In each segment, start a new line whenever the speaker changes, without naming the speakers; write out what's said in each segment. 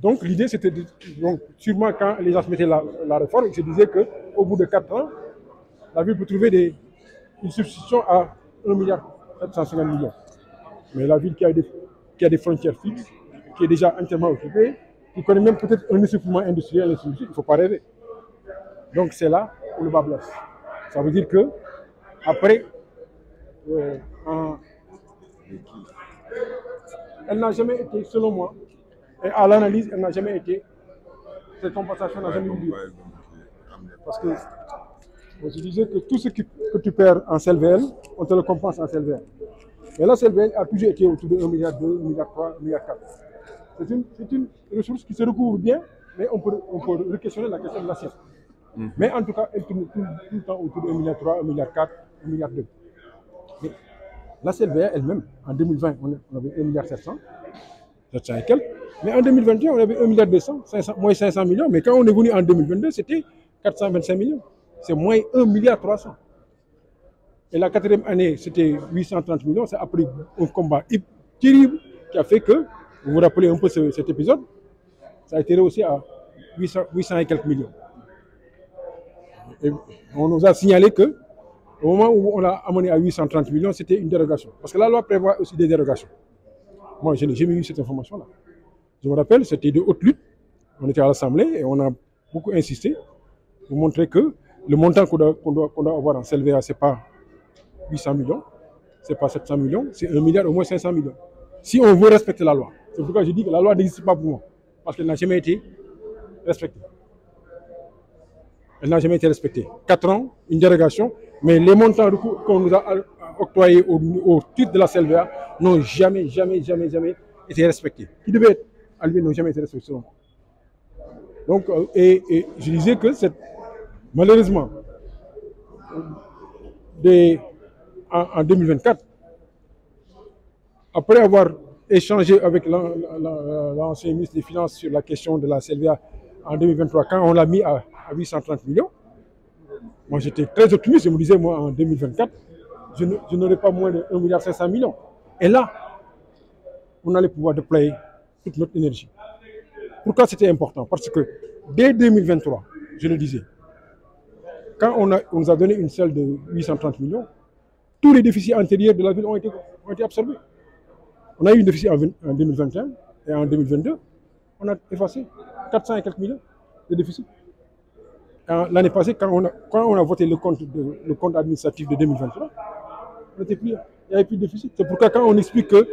Donc l'idée c'était, donc sûrement quand les gens se mettaient la réforme, ils se disaient qu'au bout de 4 ans, la ville peut trouver une substitution à 1,750 milliard. Mais la ville qui a des frontières fixes, qui est déjà entièrement occupée, qui connaît même peut-être un essoufflement industriel, il ne faut pas rêver. Donc c'est là où le bas blesse. Ça veut dire que après, elle n'a jamais été, selon moi, et à l'analyse, elle n'a jamais été, cette compensation n'a jamais eu lieu. Parce que je disais que tout ce que tu perds en CLVL, on te le compense en CLVL. Mais la CLVL a toujours été autour de 1,2 milliard, 1,3 milliard, 1,4 milliard. C'est une ressource qui se recouvre bien, mais on peut re-questionner la question de l'assiette. Mais en tout cas, elle tourne tout le temps autour de 1,3 milliard, 1,4 milliard, 1,2 milliard. Mais la CLVL elle-même, en 2020, on avait 1,7 milliard, 700 et quelques. Mais en 2021, on avait 1,2 milliard, moins 500 millions. Mais quand on est venu en 2022, c'était 425 millions. C'est moins 1,3 milliard. Et la quatrième année, c'était 830 millions. C'est après un combat terrible qui a fait que, vous vous rappelez un peu cet épisode, ça a été rehaussé à 800 et quelques millions. Et on nous a signalé que au moment où on l'a amené à 830 millions, c'était une dérogation. Parce que la loi prévoit aussi des dérogations. Moi, je n'ai jamais eu cette information-là. Je me rappelle, c'était de haute lutte. On était à l'Assemblée et on a beaucoup insisté pour montrer que le montant qu'on doit avoir en CLVA, ce n'est pas 800 millions, ce n'est pas 700 millions, c'est 1 milliard, au moins 500 millions. Si on veut respecter la loi. C'est pourquoi je dis que la loi n'existe pas pour moi. Parce qu'elle n'a jamais été respectée. Elle n'a jamais été respectée. 4 ans, une dérogation, mais les montants qu'on nous a octroyés au titre de la CLVA n'ont jamais été respectés. Qui devaient être alloués n'ont jamais été respectés. Donc, et je disais que malheureusement, en 2024, après avoir échangé avec l'ancien ministre des Finances sur la question de la CLVA en 2023, quand on l'a mis à 830 millions, moi j'étais très optimiste, je me disais, moi en 2024, je n'aurais pas moins de 1,5 milliard. Et là, on allait pouvoir déployer toute notre énergie. Pourquoi c'était important? Parce que dès 2023, je le disais, quand on nous a donné une salle de 830 millions, tous les déficits antérieurs de la ville ont été absorbés. On a eu un déficit en 2021 et en 2022, on a effacé 400 et quelques millions de déficit. L'année passée, quand on a voté le compte administratif de 2023, il n'y avait plus de déficit. C'est pourquoi quand on explique que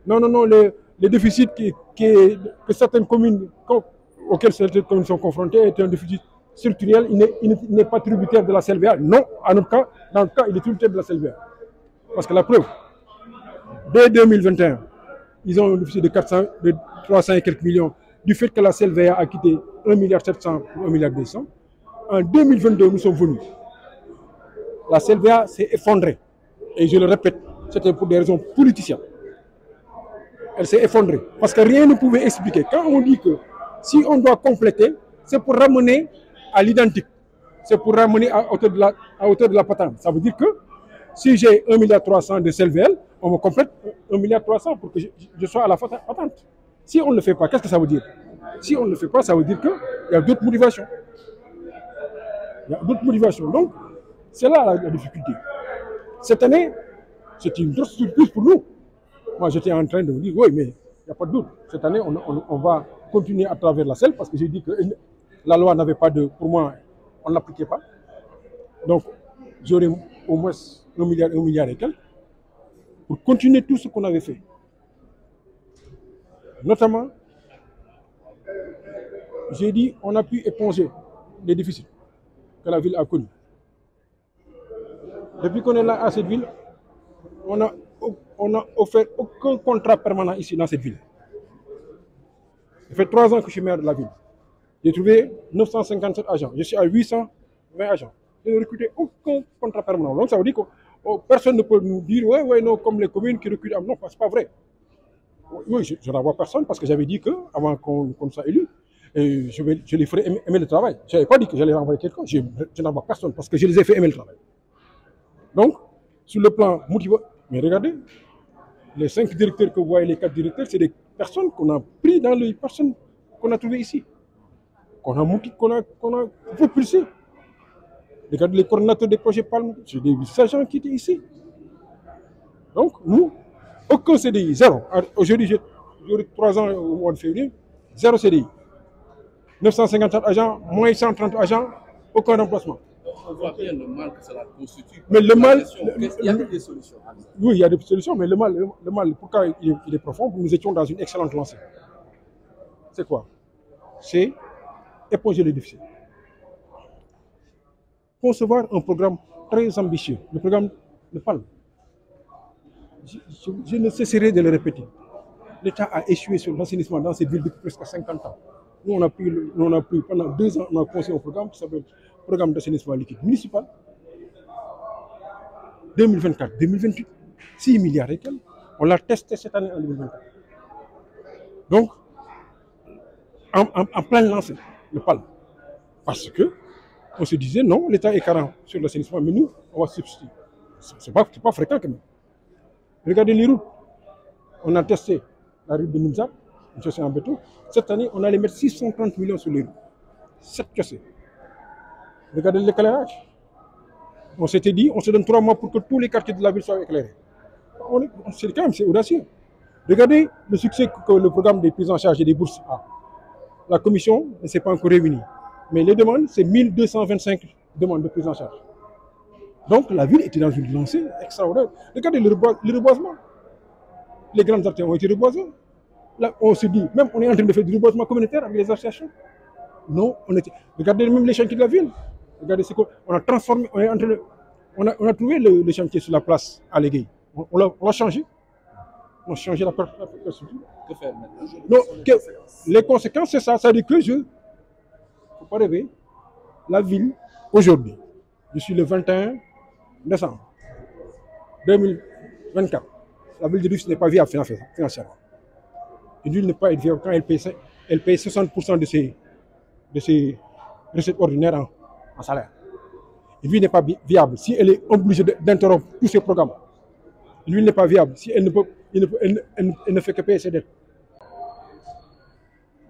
non, les déficits que certaines communes, auxquelles certaines communes sont confrontées, est un déficit structurel, il n'est pas tributaire de la CLVA. Non, dans notre cas, il est tributaire de la CLVA. Parce que la preuve, dès 2021, ils ont un déficit de 300 et quelques millions du fait que la CLVA a quitté 1,7 milliard pour 1,2 milliard. En 2022, nous sommes venus. La CLVA s'est effondrée. Et je le répète, c'était pour des raisons politiciennes. Elle s'est effondrée. Parce que rien ne pouvait expliquer. Quand on dit que si on doit compléter, c'est pour ramener à l'identique. C'est pour ramener à hauteur de la patente. Ça veut dire que si j'ai 1,3 milliard de CLVL, on me complète 1,3 milliard pour que je sois à la patente. Si on ne le fait pas, qu'est-ce que ça veut dire? Si on ne le fait pas, ça veut dire qu'il y a d'autres motivations. Il y a d'autres motivations. Donc, c'est là la difficulté. Cette année, c'est une grosse surprise pour nous. Moi, j'étais en train de vous dire, oui, mais il n'y a pas de doute. Cette année, on va continuer à travers la selle parce que j'ai dit que la loi n'avait pas de... Pour moi, on ne l'appliquait pas. Donc, j'aurais au moins 1 milliard et quelques pour continuer tout ce qu'on avait fait. Notamment, j'ai dit, on a pu éponger les déficits que la ville a connus. Depuis qu'on est là à cette ville, on n'a offert aucun contrat permanent ici dans cette ville. Ça fait 3 ans que je suis maire de la ville. J'ai trouvé 957 agents. Je suis à 820 agents. Je n'ai recruté aucun contrat permanent. Donc ça veut dire que personne ne peut nous dire, ouais, non, comme les communes qui recrutent. Non, ce n'est pas vrai. Oui, je n'envoie personne parce que j'avais dit qu'avant qu'on soit élu, je les ferais aimer le travail. Je n'avais pas dit que j'allais renvoyer quelqu'un. Je n'envoie personne parce que je les ai fait aimer le travail. Donc, sur le plan motivation, mais regardez, les 5 directeurs que vous voyez, les 4 directeurs, c'est des personnes qu'on a pris dans les personnes qu'on a trouvés ici, qu'on a monté, qu'on a propulsé. Regardez les coordinateurs des projets Palme, c'est des agents qui étaient ici. Donc, nous, aucun CDI, zéro. Aujourd'hui, j'ai 3 ans au mois de février, zéro CDI. 954 agents, moins 130 agents, aucun remplacement.
On voit bien le mal que cela constitue.
Mais le mal,
il y a des solutions.
Oui, il y a des solutions, mais le mal, pourquoi il est profond? Nous étions dans une excellente lancée. C'est quoi? C'est éponger les déficits. Concevoir un programme très ambitieux, le programme de Palme. Je ne cesserai de le répéter. L'État a échoué sur l'assainissement dans cette ville depuis presque 50 ans. Nous, on a pris pendant 2 ans, on a conçu un programme qui s'appelle Programme d'assainissement liquide municipal. 2024, 2028, 6 milliards et quelques. On l'a testé cette année en 2024. Donc, en plein lancé, le Palme. Parce que on se disait non, l'État est carent sur l'assainissement, mais nous, on va substituer. C'est pas fréquent quand même. Regardez les routes. On a testé la route de Nimzat, une chaussée en béton. Cette année, on allait mettre 630 millions sur les routes. 7 chaussées. Regardez l'éclairage. On s'était dit, on se donne 3 mois pour que tous les quartiers de la ville soient éclairés. C'est quand même, c'est audacieux. Regardez le succès que le programme des prises en charge et des bourses a. La commission ne s'est pas encore réunie. Mais les demandes, c'est 1225 demandes de prise en charge. Donc la ville était dans une lancée extraordinaire. Regardez le reboisement. Les grandes artères ont été reboisées. Là, on se dit, même on est en train de faire du reboisement communautaire avec les associations. Non, regardez même les chantiers de la ville. Regardez ce qu'on a transformé, on a trouvé le chantier sur la place à Légué. On l'a changé. On a changé la perspective.
Que faire maintenant?
Non, les conséquences, c'est ça. Ça dit que il ne faut pas rêver. La ville, aujourd'hui, je suis le 21 décembre 2024. La ville de Rufisque n'est pas viable financièrement. Une ville n'est pas viable quand elle paye 60% de ses recettes ordinaires en salaire. Une ville n'est pas viable si elle est obligée d'interrompre tous ses programmes. Une ville n'est pas viable si elle ne fait que payer ses dettes.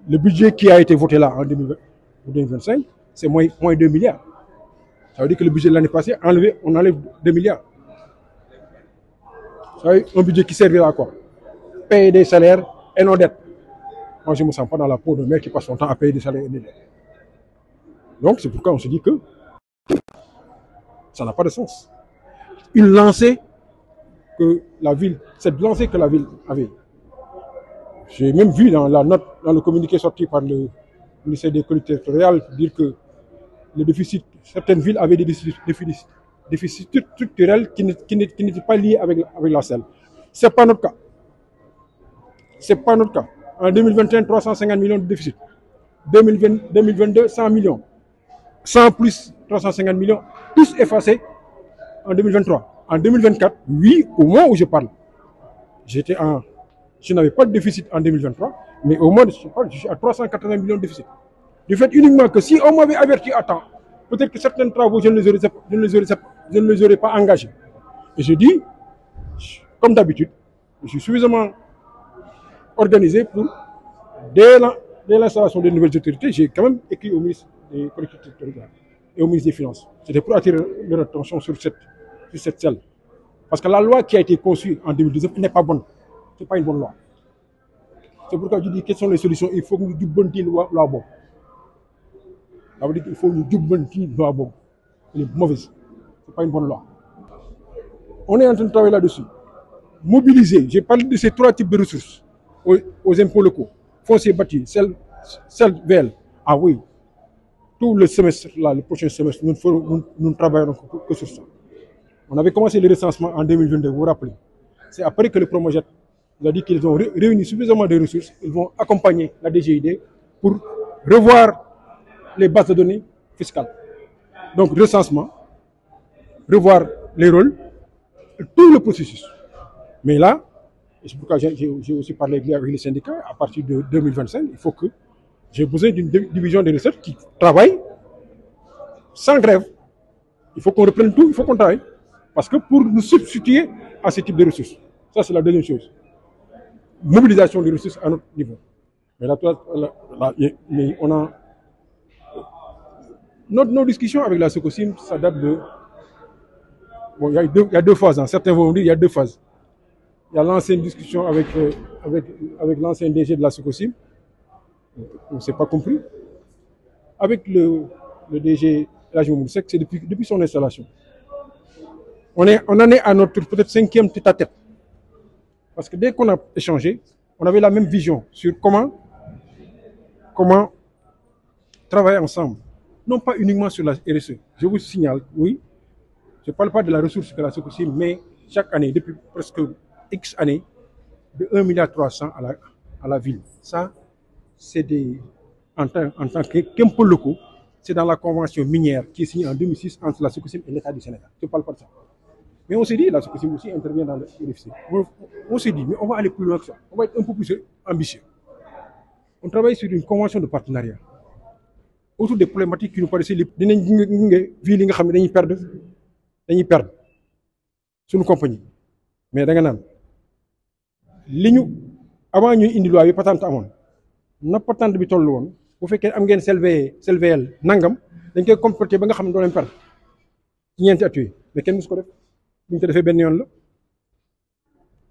Le budget qui a été voté là en 2025, c'est moins 2 milliards. Ça veut dire que le budget de l'année passée, on enlève 2 milliards. Ça veut dire un budget qui servira à quoi? Payer des salaires et nos dettes. Moi, je ne me sens pas dans la peau d'un mec qui passe son temps à payer des salaires et des dettes. Donc, c'est pourquoi on se dit que ça n'a pas de sens. Une lancée que la ville, cette lancée que la ville avait. J'ai même vu dans la note, dans le communiqué sorti par le ministère des collectivités territoriales, dire que le déficit, certaines villes avaient des déficits structurels qui n'étaient pas liés avec la selle. Ce n'est pas notre cas. Ce n'est pas notre cas. En 2021, 350 millions de déficit. 2022, 100 millions. 100 plus 350 millions, tous effacés en 2023. En 2024, oui, au moment où je parle, je n'avais pas de déficit en 2023, mais au moment où je parle, je suis à 380 millions de déficit. Du fait uniquement que si on m'avait averti à temps, peut-être que certains travaux, je ne les aurais pas engagés. Et je dis, comme d'habitude, je suis suffisamment organisé pour, dès l'installation des nouvelles autorités, j'ai quand même écrit au ministre des collectivités territoriales et au ministre des Finances. C'était pour attirer leur attention sur cette selle. Parce que la loi qui a été conçue en 2019 n'est pas bonne. Ce n'est pas une bonne loi. C'est pourquoi je dis quelles sont les solutions. Il faut que nous dubbantions la loi bonne. Ça veut dire qu'il faut nous dubbantions la loi bonne. Elle est mauvaise. Ce n'est pas une bonne loi. On est en train de travailler là-dessus. Mobiliser. J'ai parlé de ces 3 types de ressources aux impôts locaux. Foncier bâti, celle VL. Ah oui. Tout le semestre, là, le prochain semestre, nous ne travaillerons que sur ça. On avait commencé le recensement en 2022, vous vous rappelez. C'est après que le Promojet nous a dit qu'ils ont réuni suffisamment de ressources. Ils vont accompagner la DGID pour revoir les bases de données fiscales. Donc, recensement, revoir les rôles, tout le processus. Mais là, et c'est pourquoi j'ai aussi parlé avec les syndicats, à partir de 2025, il faut que j'ai besoin d'une division des recettes qui travaille sans grève. Il faut qu'on reprenne tout, il faut qu'on travaille. Parce que pour nous substituer à ce type de ressources, ça c'est la deuxième chose. Mobilisation des ressources à notre niveau. Mais mais on a nos discussions avec la Sococim, ça date de bon, il y a deux phases. Hein. Certains vont dire il y a deux phases. Il y a l'ancienne discussion avec l'ancien DG de la Sococim. On ne s'est pas compris. Avec le DG Elhadji Mamadou Seck, c'est depuis son installation. On en est à notre peut-être 5e tête-à-tête. Parce que dès qu'on a échangé, on avait la même vision sur comment travailler ensemble. Non pas uniquement sur la RSE. Je vous signale, oui, je ne parle pas de la ressource que la Sococim, mais chaque année, depuis presque X années, de 1,3 milliard à la ville. Ça, c'est en tant qu'impôts locaux, c'est dans la convention minière qui est signée en 2006 entre la Sococim et l'État du Sénégal. Je ne parle pas de ça. Mais on s'est dit, la Sococim aussi intervient dans le RFC. On s'est dit, mais on va aller plus loin que ça. On va être un peu plus ambitieux. On travaille sur une convention de partenariat autour des problématiques qui nous paraissaient les villes qui perdre suñu compagnie. Mais da nga naan li ñu avant ñuy indi loi bi patente amoon na patente bi toll woon bu fekkee am ngeen CLVL nangam dañ koy complété ba nga xam ne doo leen perdre ci ñeenti at yooyu mais kenn musu ko def bu ñu ko defee benn yoon la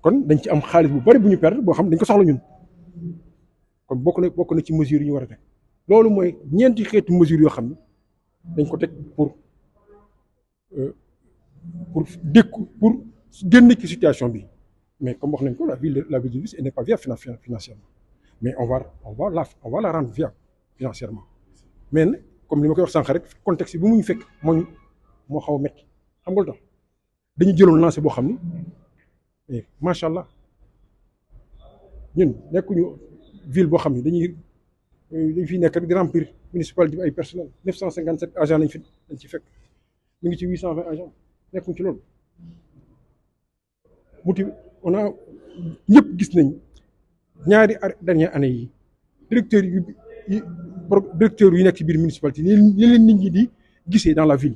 kon dañ ci am xaalis bu bari bu ñu perdre boo xam dañ ko soxla ñun kon bokk na ci mesures yi ñu war a teg loolu mooy ñeenti xeetu mesures yoo xam ne dañ ko teg pour génn ci situation bi mais comme wax nañ ko la ville de Rufisque elle n'est pas viable financièrement mais on va la rendre viable financièrement mais comme li ma koy wax sànq rek contexte bi mu ñu fekk moo xaw a métti xam nga lu tax dañu jëloon lancé boo xam ni mais macha allah ñun nekkuñu ville boo xam ni dañ fi nekk rek di remplir municipalité bi ay personnel 957 agents lañ ci fekk mu ngi ci 820 agents nekkuñ ci loolu on a ñëpp gis nañ ñaari dernière année yi directeur yu nekk ci biir municipalité yi leen nit ñi di gisee dans la ville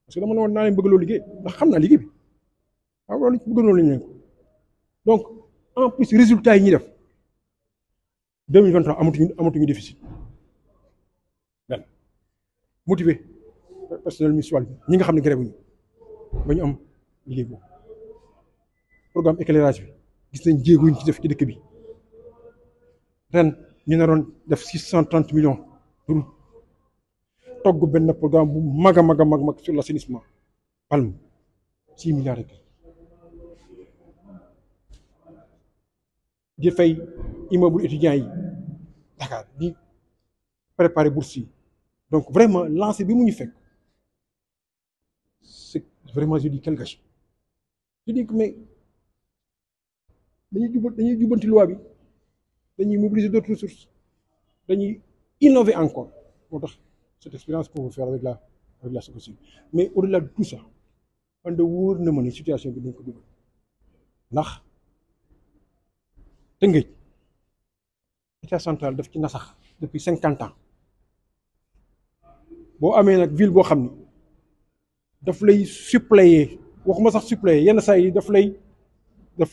parce que dama ne woon naa leen bëgg loolu liggéey ndax xam naa liggéey bi waaw loolu bëgg loolu lañ leen ko donc en plus résultat yi ñuy def 2023 amatuñu déficit benn motivé personnel municipal bi ñi nga xam ne grève ñu ba ñu am liggéey boobu programme éclairage bi gis nañ jéego yi ñu ci def ci dëkk bi ren ñu naroon def 630 millions pour togg benn programme bu mag sur l'assainissement palme 6 milliards rek di fay immeuble étudiants yi Dakar di préparer bourse yi donc vraiment lancé bi mu ñu fekk c'est vraiment je dis quel gâchis je dis que mais dañuy jubanti loi bi dañuy mobiliser d'autres ressources dañuy innover encore moo tax cette expérience qu'on veut faire avec la Sococim mais au-delà de tout ça man de wóor na ma ne situation bi dañ ko dugal ndax Tëngéej état central daf ci nasax depuis 50 ans boo amee nag ville boo xam ni daf lay suppléer waxuma sax suppléer yenn saa yi daf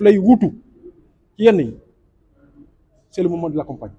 lay wutu ci yenn yi c'est le moment de l'accompagner